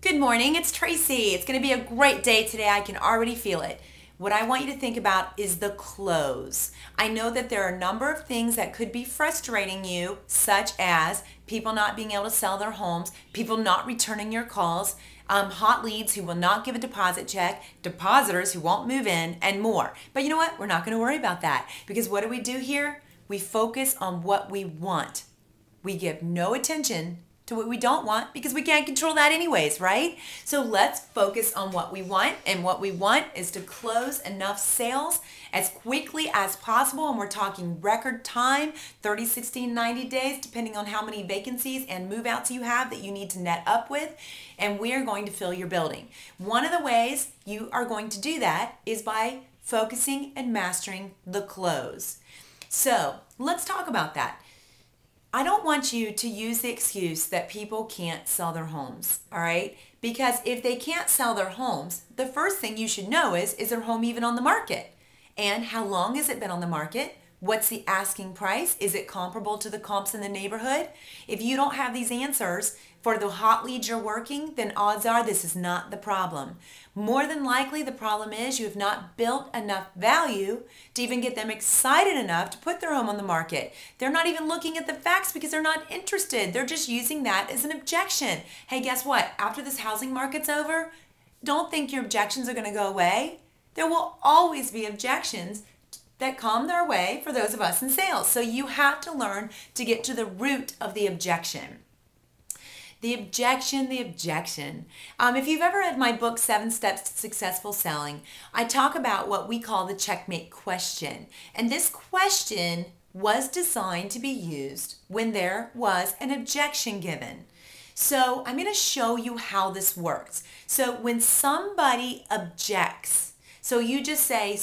Good morning, it's Tracy. It's going to be a great day today. I can already feel it. What I want you to think about is the close. I know that there are a number of things that could be frustrating you, such as people not being able to sell their homes, people not returning your calls, hot leads who will not give a deposit check, depositors who won't move in, and more. But you know what? We're not going to worry about that because what do here? We focus on what we want. We give no attention to what we don't want because we can't control that anyways, right? So let's focus on what we want, and what we want is to close enough sales as quickly as possible, and we're talking record time, 30, 60, 90 days, depending on how many vacancies and move outs you have that you need to net up with, and we are going to fill your building. One of the ways you are going to do that is by focusing and mastering the close. So let's talk about that. I don't want you to use the excuse that people can't sell their homes, all right? Because if they can't sell their homes, the first thing you should know is their home even on the market? And how long has it been on the market? What's the asking price? Is it comparable to the comps in the neighborhood? If you don't have these answers for the hot leads you're working, then odds are this is not the problem. More than likely, the problem is you have not built enough value to even get them excited enough to put their home on the market. They're not even looking at the facts because they're not interested. They're just using that as an objection. Hey, guess what? After this housing market's over, don't think your objections are going to go away. There will always be objections that come their way for those of us in sales. So you have to learn to get to the root of the objection. The objection. If you've ever read my book, 7 Steps to Successful Selling, I talk about what we call the checkmate question. And this question was designed to be used when there was an objection given. So I'm going to show you how this works. So when somebody objects, so you just say,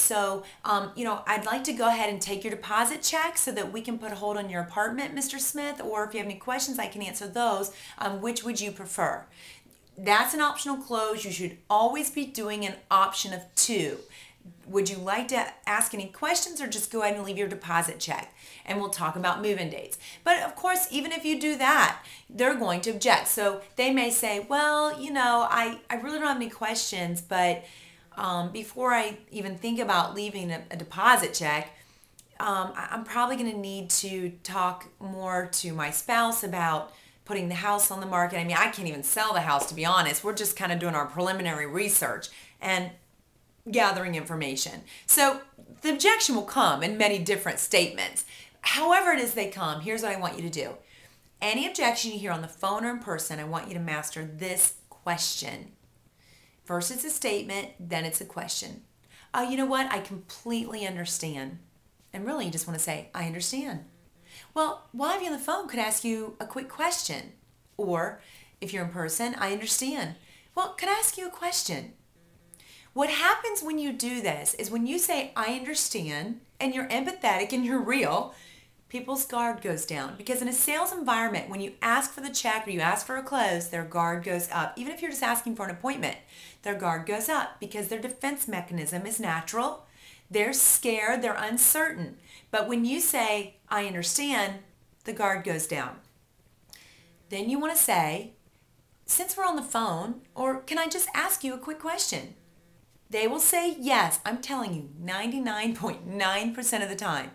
I'd like to go ahead and take your deposit check so that we can put a hold on your apartment, Mr. Smith, or if you have any questions, I can answer those. Which would you prefer? That's an optional close. You should always be doing an option of 2. Would you like to ask any questions or just go ahead and leave your deposit check? And we'll talk about move-in dates. But of course, even if you do that, they're going to object. So they may say, well, I really don't have any questions, but before I even think about leaving a deposit check, I'm probably going to need to talk more to my spouse about putting the house on the market. I mean, I can't even sell the house, to be honest. We're just kind of doing our preliminary research and gathering information. So the objection will come in many different statements. However it is they come, here's what I want you to do. Any objection you hear on the phone or in person, I want you to master this question. First it's a statement, then it's a question. You know what? I completely understand. And really you just want to say, I understand. Well, while I have you on the phone, could I ask you a quick question? Or if you're in person, I understand. Well, could I ask you a question? What happens when you do this is when you say, I understand, and you're empathetic and you're real, people's guard goes down. Because in a sales environment, when you ask for the check or you ask for a close, their guard goes up. Even if you're just asking for an appointment, their guard goes up because their defense mechanism is natural. They're scared, they're uncertain. But when you say, I understand, the guard goes down. Then you want to say, since we're on the phone, or can I just ask you a quick question? They will say yes. I'm telling you, 99.9% of the time.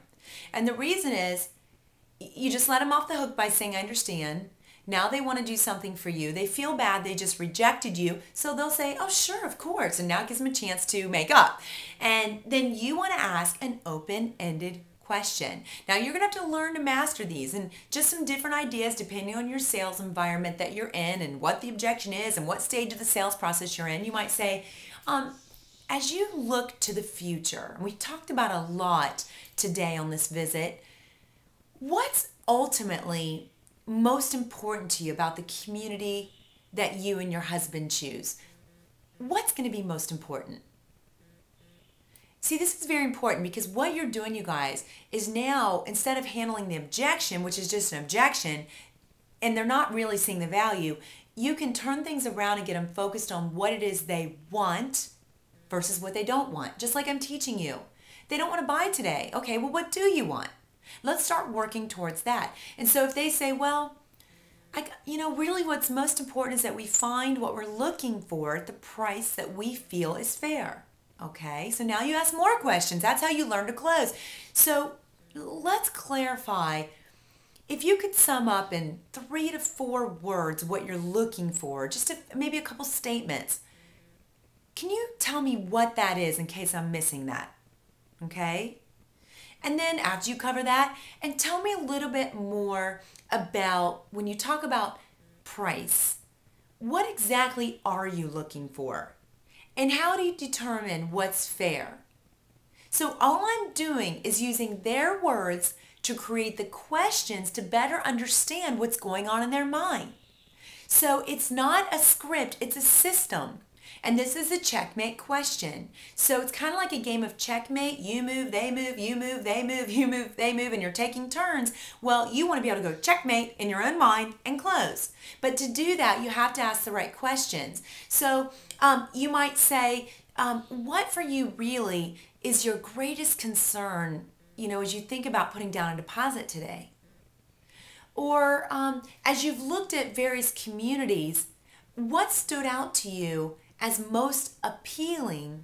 And the reason is you just let them off the hook by saying, I understand. Now they want to do something for you. They feel bad. They just rejected you. So they'll say, oh, sure, of course. And now it gives them a chance to make up. And then you want to ask an open-ended question. Now you're going to have to learn to master these and just some different ideas depending on your sales environment that you're in and what the objection is and what stage of the sales process you're in. You might say, as you look to the future, and we talked about a lot today on this visit, what's ultimately most important to you about the community that you and your husband choose? What's going to be most important? See, this is very important because what you're doing, you guys, is now instead of handling the objection, which is just an objection, and they're not really seeing the value, you can turn things around and get them focused on what it is they want versus what they don't want. Just like I'm teaching you. They don't want to buy today. Okay, well, what do you want? Let's start working towards that. And so if they say, well, really what's most important is that we find what we're looking for at the price that we feel is fair. Okay, so now you ask more questions. That's how you learn to close. So let's clarify. If you could sum up in 3 to 4 words what you're looking for, maybe a couple statements, can you tell me what that is in case I'm missing that? Okay? And then after you cover that, and tell me a little bit more about when you talk about price, what exactly are you looking for? And how do you determine what's fair? So all I'm doing is using their words to create the questions to better understand what's going on in their mind. So it's not a script, it's a system. And this is a checkmate question. So it's kind of like a game of checkmate. You move, they move, you move, they move, you move, they move, and you're taking turns. Well, you want to be able to go checkmate in your own mind and close. But to do that, you have to ask the right questions. So you might say, what for you really is your greatest concern, as you think about putting down a deposit today? Or as you've looked at various communities, what stood out to you as most appealing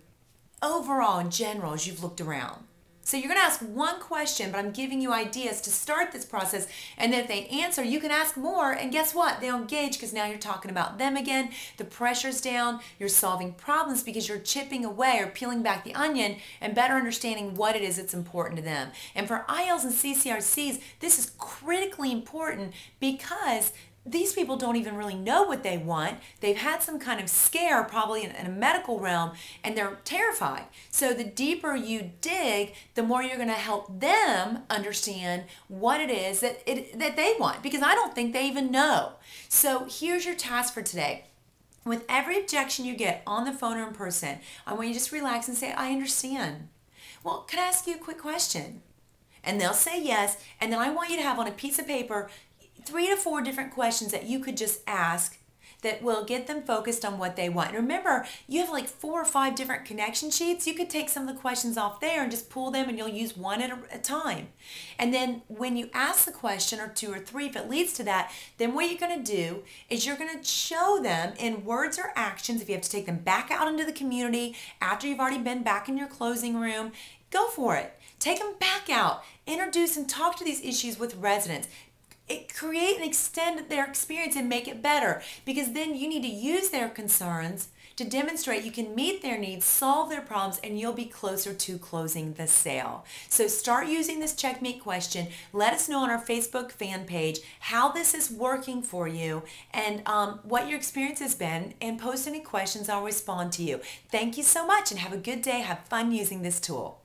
overall in general as you've looked around? So you're going to ask one question, but I'm giving you ideas to start this process. And then if they answer, you can ask more. And guess what? They'll engage because now you're talking about them again. The pressure's down. You're solving problems because you're chipping away or peeling back the onion and better understanding what it is that's important to them. And for IELTS and CCRCs, this is critically important because these people don't even really know what they want. They've had some kind of scare, probably in a medical realm, and they're terrified. So the deeper you dig, the more you're going to help them understand what it is that they want, because I don't think they even know. So here's your task for today. With every objection you get on the phone or in person, I want you to just relax and say, I understand. Well, can I ask you a quick question? And they'll say yes, and then I want you to have on a piece of paper 3 to 4 different questions that you could just ask that will get them focused on what they want. And remember, you have like 4 or 5 different connection sheets. You could take some of the questions off there and just pull them, and you'll use one at a time. And then when you ask the question, or 2 or 3, if it leads to that, then what you're going to do is you're going to show them in words or actions. If you have to take them back out into the community after you've already been back in your closing room, go for it. Take them back out. Introduce and talk to these issues with residents. Create and extend their experience and make it better, because then you need to use their concerns to demonstrate you can meet their needs, solve their problems, and you'll be closer to closing the sale. So start using this checkmate question. Let us know on our Facebook fan page how this is working for you and what your experience has been, and post any questions. I'll respond to you. Thank you so much and have a good day. Have fun using this tool.